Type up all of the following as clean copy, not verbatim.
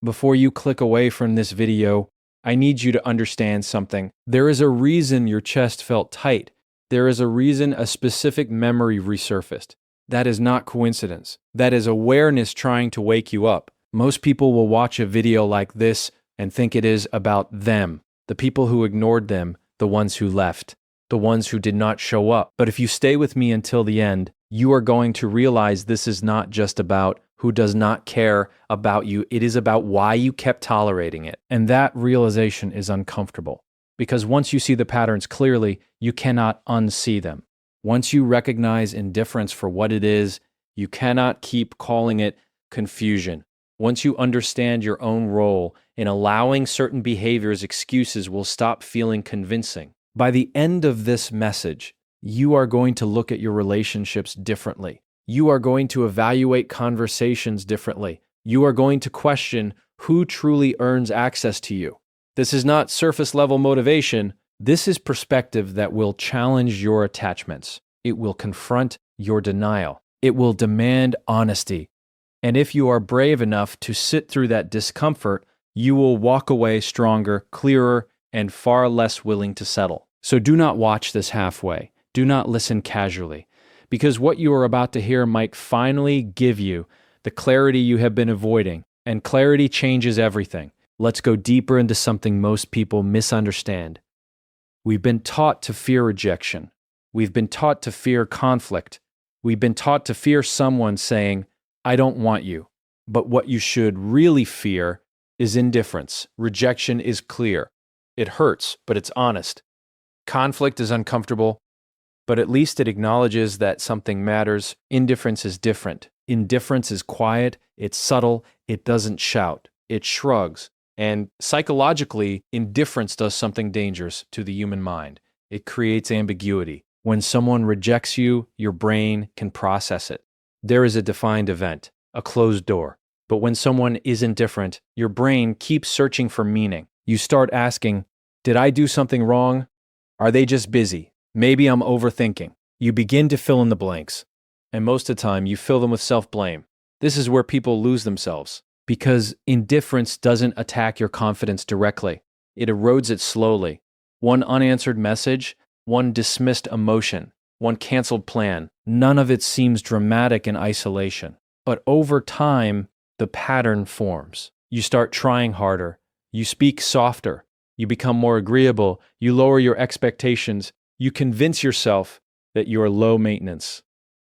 Before you click away from this video, I need you to understand something. There is a reason your chest felt tight. There is a reason a specific memory resurfaced. That is not coincidence. That is awareness trying to wake you up. Most people will watch a video like this and think it is about them, the people who ignored them, the ones who left, the ones who did not show up. But if you stay with me until the end, you are going to realize this is not just about who does not care about you. It is about why you kept tolerating it. And that realization is uncomfortable because once you see the patterns clearly, you cannot unsee them. Once you recognize indifference for what it is, you cannot keep calling it confusion. Once you understand your own role in allowing certain behaviors, excuses will stop feeling convincing. By the end of this message, you are going to look at your relationships differently. You are going to evaluate conversations differently. You are going to question who truly earns access to you. This is not surface level motivation. This is perspective that will challenge your attachments. It will confront your denial. It will demand honesty. And if you are brave enough to sit through that discomfort, you will walk away stronger, clearer, and far less willing to settle. So do not watch this halfway. Do not listen casually, because what you are about to hear might finally give you the clarity you have been avoiding, and clarity changes everything. Let's go deeper into something most people misunderstand. We've been taught to fear rejection. We've been taught to fear conflict. We've been taught to fear someone saying, "I don't want you." But what you should really fear is indifference. Rejection is clear. It hurts, but it's honest. Conflict is uncomfortable, but at least it acknowledges that something matters. Indifference is different. Indifference is quiet, it's subtle, it doesn't shout, it shrugs. And psychologically, indifference does something dangerous to the human mind. It creates ambiguity. When someone rejects you, your brain can process it. There is a defined event, a closed door. But when someone is indifferent, your brain keeps searching for meaning. You start asking, did I do something wrong? Are they just busy? Maybe I'm overthinking. You begin to fill in the blanks. And most of the time, you fill them with self-blame. This is where people lose themselves. Because indifference doesn't attack your confidence directly. It erodes it slowly. One unanswered message, one dismissed emotion, one canceled plan. None of it seems dramatic in isolation. But over time, the pattern forms. You start trying harder. You speak softer. You become more agreeable. You lower your expectations. You convince yourself that you are low maintenance,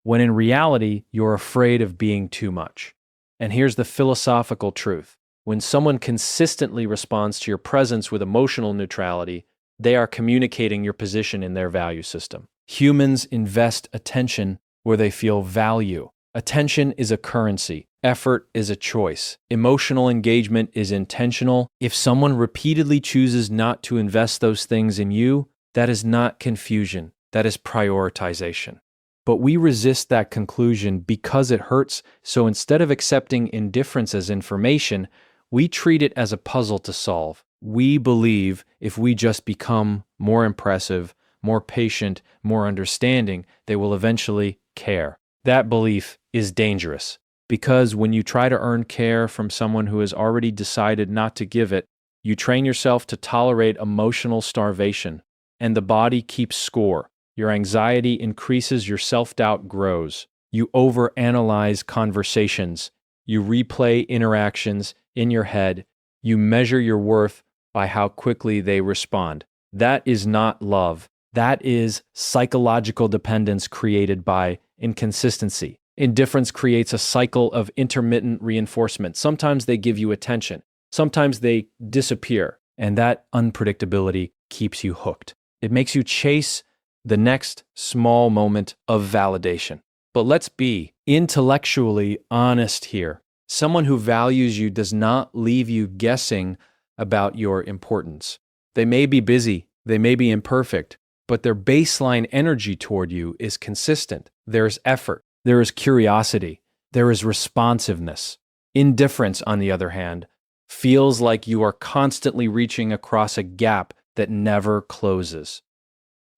when in reality, you're afraid of being too much. And here's the philosophical truth. When someone consistently responds to your presence with emotional neutrality, they are communicating your position in their value system. Humans invest attention where they feel value. Attention is a currency. Effort is a choice. Emotional engagement is intentional. If someone repeatedly chooses not to invest those things in you, that is not confusion. That is prioritization. But we resist that conclusion because it hurts, so instead of accepting indifference as information, we treat it as a puzzle to solve. We believe if we just become more impressive, more patient, more understanding, they will eventually care. That belief is dangerous, because when you try to earn care from someone who has already decided not to give it, you train yourself to tolerate emotional starvation, and the body keeps score. Your anxiety increases, your self-doubt grows. You overanalyze conversations. You replay interactions in your head. You measure your worth by how quickly they respond. That is not love. That is psychological dependence created by inconsistency. Indifference creates a cycle of intermittent reinforcement. Sometimes they give you attention. Sometimes they disappear. And that unpredictability keeps you hooked. It makes you chase the next small moment of validation. But let's be intellectually honest here. Someone who values you does not leave you guessing about your importance. They may be busy, they may be imperfect, but their baseline energy toward you is consistent. There is effort, there is curiosity, there is responsiveness. Indifference, on the other hand, feels like you are constantly reaching across a gap that never closes.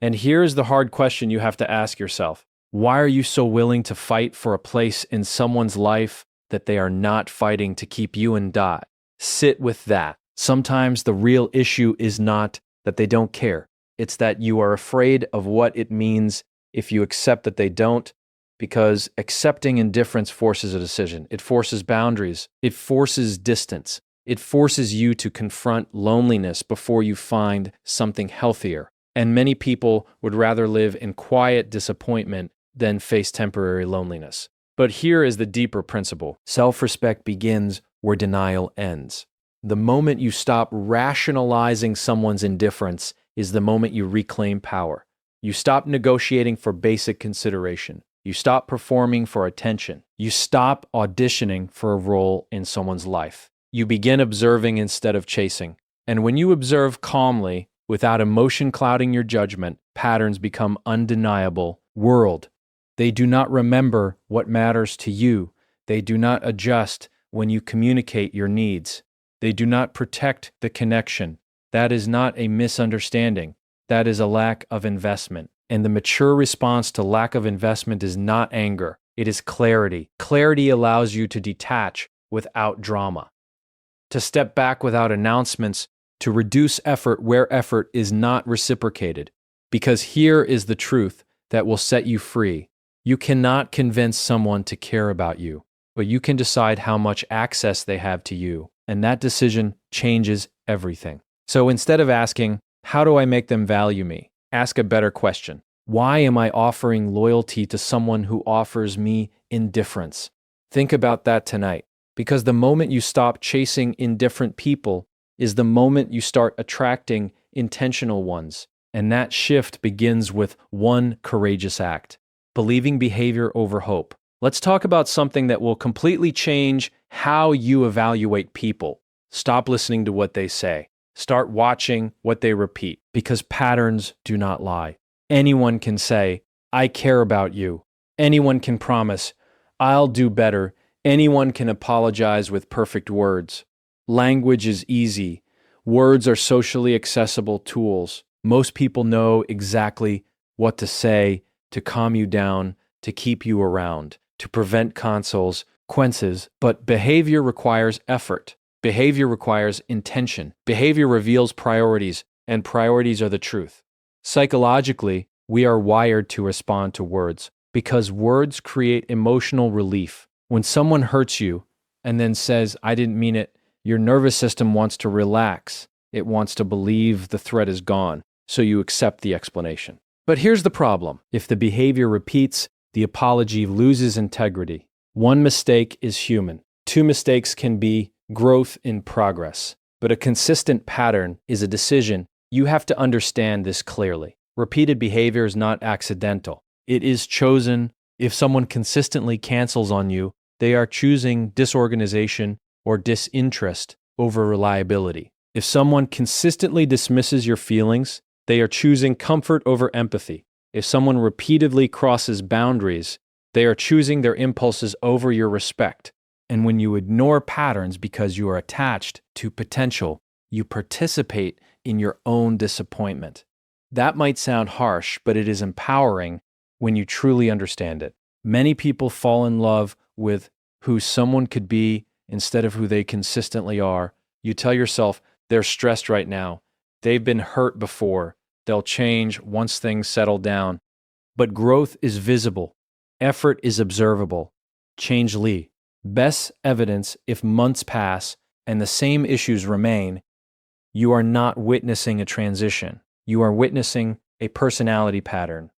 And here's the hard question you have to ask yourself. Why are you so willing to fight for a place in someone's life that they are not fighting to keep you in dot? Sit with that. Sometimes the real issue is not that they don't care. It's that you are afraid of what it means if you accept that they don't, because accepting indifference forces a decision. It forces boundaries. It forces distance. It forces you to confront loneliness before you find something healthier. And many people would rather live in quiet disappointment than face temporary loneliness. But here is the deeper principle. Self-respect begins where denial ends. The moment you stop rationalizing someone's indifference is the moment you reclaim power. You stop negotiating for basic consideration. You stop performing for attention. You stop auditioning for a role in someone's life. You begin observing instead of chasing. And when you observe calmly, without emotion clouding your judgment, patterns become undeniable. World. They do not remember what matters to you. They do not adjust when you communicate your needs. They do not protect the connection. That is not a misunderstanding. That is a lack of investment. And the mature response to lack of investment is not anger. It is clarity. Clarity allows you to detach without drama, to step back without announcements, to reduce effort where effort is not reciprocated. Because here is the truth that will set you free. You cannot convince someone to care about you, but you can decide how much access they have to you. And that decision changes everything. So instead of asking, how do I make them value me? Ask a better question. Why am I offering loyalty to someone who offers me indifference? Think about that tonight, because the moment you stop chasing indifferent people is the moment you start attracting intentional ones. And that shift begins with one courageous act, believing behavior over hope. Let's talk about something that will completely change how you evaluate people. Stop listening to what they say. Start watching what they repeat, because patterns do not lie. Anyone can say, I care about you. Anyone can promise, I'll do better. Anyone can apologize with perfect words. Language is easy. Words are socially accessible tools. Most people know exactly what to say to calm you down, to keep you around, to prevent consequences, but behavior requires effort. Behavior requires intention. Behavior reveals priorities, and priorities are the truth. Psychologically, we are wired to respond to words because words create emotional relief. When someone hurts you and then says, I didn't mean it, your nervous system wants to relax. It wants to believe the threat is gone, so you accept the explanation. But here's the problem. If the behavior repeats, the apology loses integrity. One mistake is human. Two mistakes can be growth in progress. But a consistent pattern is a decision. You have to understand this clearly. Repeated behavior is not accidental. It is chosen. If someone consistently cancels on you, they are choosing disorganization or disinterest over reliability. If someone consistently dismisses your feelings, they are choosing comfort over empathy. If someone repeatedly crosses boundaries, they are choosing their impulses over your respect. And when you ignore patterns because you are attached to potential, you participate in your own disappointment. That might sound harsh, but it is empowering when you truly understand it. Many people fall in love with who someone could be instead of who they consistently are. You tell yourself, they're stressed right now. They've been hurt before. They'll change once things settle down. But growth is visible. Effort is observable. Change Lee. Best evidence if months pass and the same issues remain, you are not witnessing a transition. You are witnessing a personality pattern.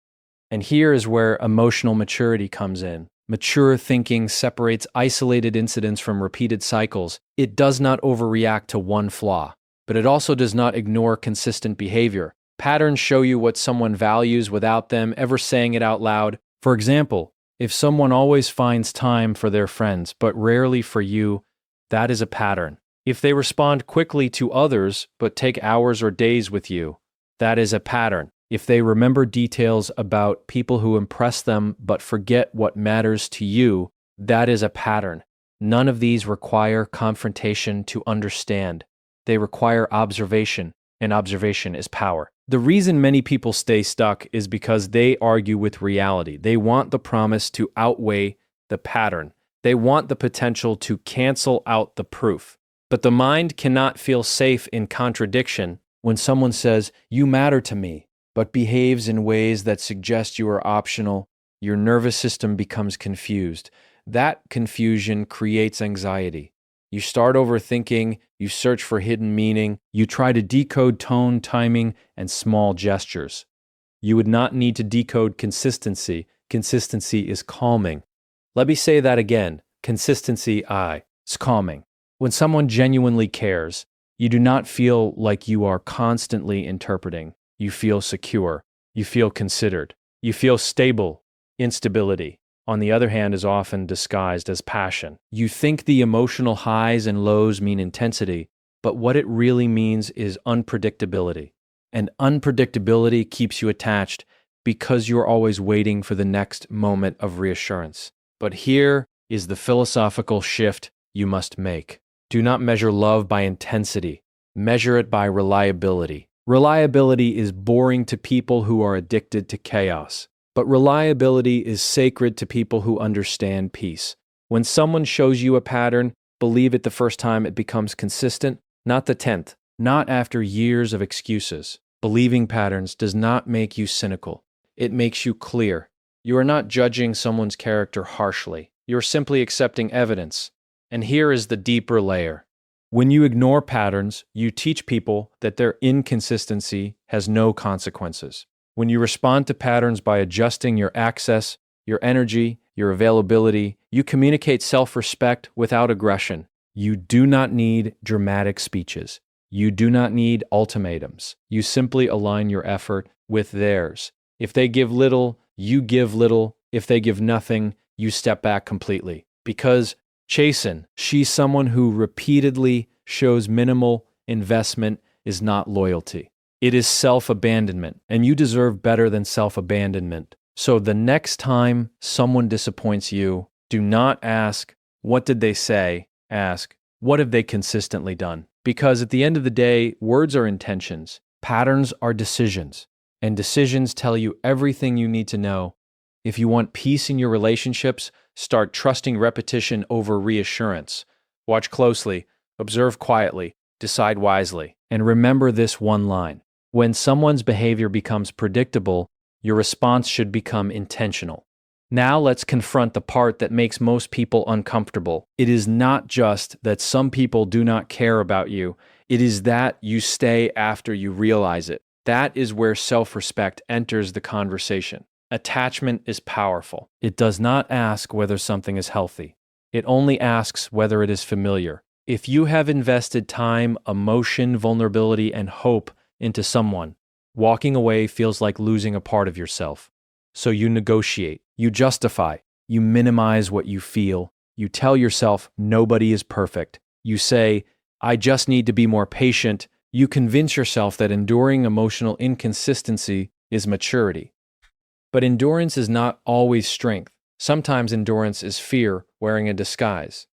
And here is where emotional maturity comes in. Mature thinking separates isolated incidents from repeated cycles. It does not overreact to one flaw, but it also does not ignore consistent behavior. Patterns show you what someone values without them ever saying it out loud. For example, if someone always finds time for their friends, but rarely for you, that is a pattern. If they respond quickly to others, but take hours or days with you, that is a pattern. If they remember details about people who impress them, but forget what matters to you, that is a pattern. None of these require confrontation to understand. They require observation, and observation is power. The reason many people stay stuck is because they argue with reality. They want the promise to outweigh the pattern. They want the potential to cancel out the proof. But the mind cannot feel safe in contradiction. When someone says, "You matter to me," but behaves in ways that suggest you are optional, your nervous system becomes confused. That confusion creates anxiety. You start overthinking, you search for hidden meaning, you try to decode tone, timing, and small gestures. You would not need to decode consistency. Consistency is calming. Let me say that again. Consistency, is calming. When someone genuinely cares, you do not feel like you are constantly interpreting. You feel secure. You feel considered. You feel stable. Instability, on the other hand, is often disguised as passion. You think the emotional highs and lows mean intensity, but what it really means is unpredictability. And unpredictability keeps you attached because you're always waiting for the next moment of reassurance. But here is the philosophical shift you must make. Do not measure love by intensity. Measure it by reliability. Reliability is boring to people who are addicted to chaos. But reliability is sacred to people who understand peace. When someone shows you a pattern, believe it the first time it becomes consistent, not the 10th, not after years of excuses. Believing patterns does not make you cynical. It makes you clear. You are not judging someone's character harshly. You're simply accepting evidence. And here is the deeper layer. When you ignore patterns, you teach people that their inconsistency has no consequences. When you respond to patterns by adjusting your access, your energy, your availability, you communicate self-respect without aggression. You do not need dramatic speeches. You do not need ultimatums. You simply align your effort with theirs. If they give little, you give little. If they give nothing, you step back completely. Because Chasen, she's someone who repeatedly shows minimal investment is not loyalty. It is self-abandonment, and you deserve better than self-abandonment. So the next time someone disappoints you, do not ask, "What did they say?" Ask, "What have they consistently done?" Because at the end of the day, words are intentions, patterns are decisions, and decisions tell you everything you need to know. If you want peace in your relationships, start trusting repetition over reassurance. Watch closely, observe quietly, decide wisely, and remember this one line. When someone's behavior becomes predictable, your response should become intentional. Now let's confront the part that makes most people uncomfortable. It is not just that some people do not care about you. It is that you stay after you realize it. That is where self-respect enters the conversation. Attachment is powerful. It does not ask whether something is healthy. It only asks whether it is familiar. If you have invested time, emotion, vulnerability, and hope into someone, walking away feels like losing a part of yourself. So you negotiate, you justify, you minimize what you feel, you tell yourself nobody is perfect. You say, "I just need to be more patient." You convince yourself that enduring emotional inconsistency is maturity. But endurance is not always strength. Sometimes endurance is fear wearing a disguise.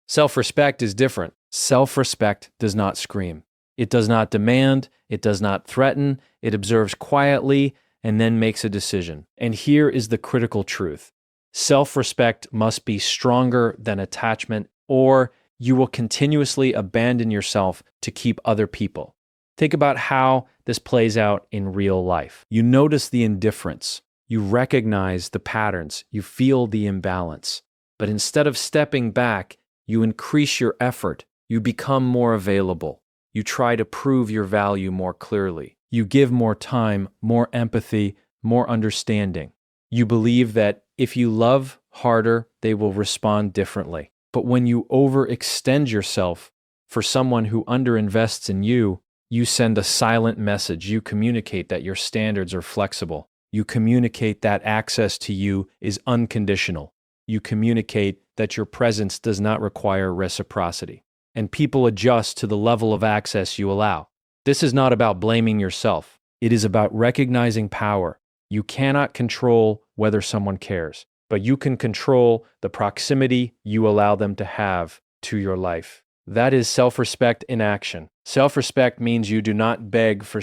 Self-respect is different. Self-respect does not scream. It does not demand, it does not threaten, it observes quietly and then makes a decision. And here is the critical truth. Self-respect must be stronger than attachment, or you will continuously abandon yourself to keep other people. Think about how this plays out in real life. You notice the indifference. You recognize the patterns. You feel the imbalance. But instead of stepping back, you increase your effort. You become more available. You try to prove your value more clearly. You give more time, more empathy, more understanding. You believe that if you love harder, they will respond differently. But when you overextend yourself for someone who underinvests in you, you send a silent message. You communicate that your standards are flexible. You communicate that access to you is unconditional. You communicate that your presence does not require reciprocity. And people adjust to the level of access you allow. This is not about blaming yourself. It is about recognizing power. You cannot control whether someone cares, but you can control the proximity you allow them to have to your life. That is self-respect in action. Self-respect means you do not beg for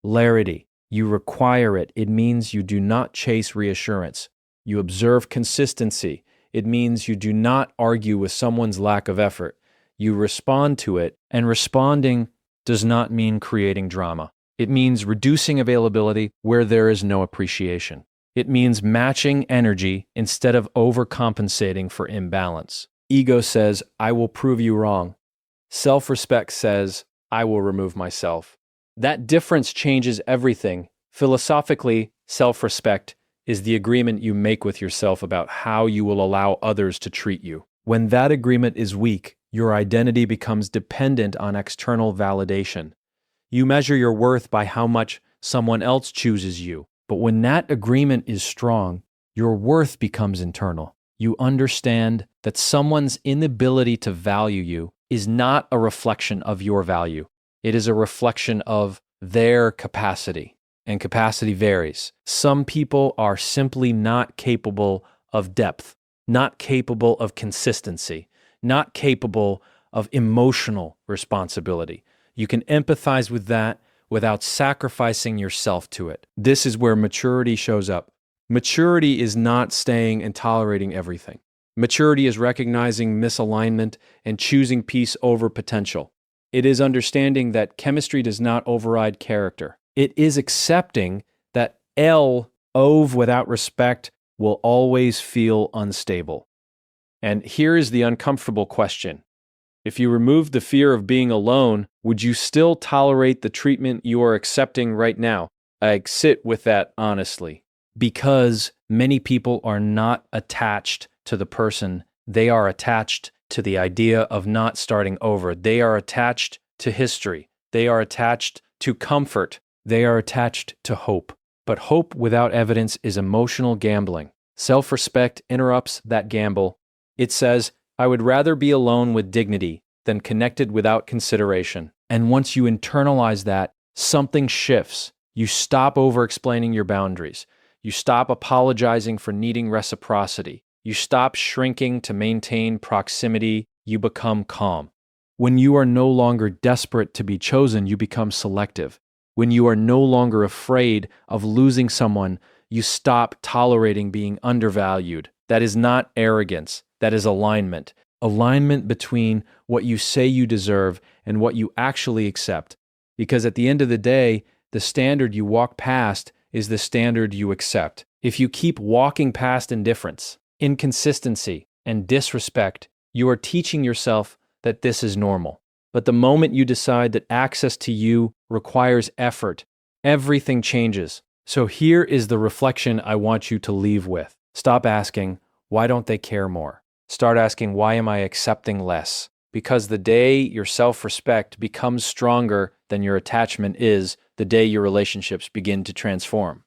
clarity. You require it. It means you do not chase reassurance. You observe consistency. It means you do not argue with someone's lack of effort. you respond to it, and responding does not mean creating drama. It means reducing availability where there is no appreciation. It means matching energy instead of overcompensating for imbalance. Ego says, I will prove you wrong. Self-respect says, I will remove myself. That difference changes everything. Philosophically, self-respect is the agreement you make with yourself about how you will allow others to treat you. When that agreement is weak, your identity becomes dependent on external validation. You measure your worth by how much someone else chooses you. But when that agreement is strong, your worth becomes internal. You understand that someone's inability to value you is not a reflection of your value. It is a reflection of their capacity. And capacity varies. Some people are simply not capable of depth, not capable of consistency, not capable of emotional responsibility. You can empathize with that without sacrificing yourself to it. This is where maturity shows up. Maturity is not staying and tolerating everything. Maturity is recognizing misalignment and choosing peace over potential. It is understanding that chemistry does not override character. It is accepting that love without respect will always feel unstable. And here is the uncomfortable question. If you removed the fear of being alone, would you still tolerate the treatment you are accepting right now? I sit with that honestly. Because many people are not attached to the person, they are attached to the idea of not starting over. They are attached to history. They are attached to comfort. They are attached to hope. But hope without evidence is emotional gambling. Self-respect interrupts that gamble. It says, I would rather be alone with dignity than connected without consideration. And once you internalize that, something shifts. You stop over-explaining your boundaries. You stop apologizing for needing reciprocity. You stop shrinking to maintain proximity. You become calm. When you are no longer desperate to be chosen, you become selective. When you are no longer afraid of losing someone, you stop tolerating being undervalued. That is not arrogance. That is alignment. Alignment between what you say you deserve and what you actually accept. Because at the end of the day, the standard you walk past is the standard you accept. If you keep walking past indifference, inconsistency, and disrespect, you are teaching yourself that this is normal. But the moment you decide that access to you requires effort, everything changes. So here is the reflection I want you to leave with. Stop asking, why don't they care more? Start asking, why am I accepting less? Because the day your self-respect becomes stronger than your attachment is, the day your relationships begin to transform.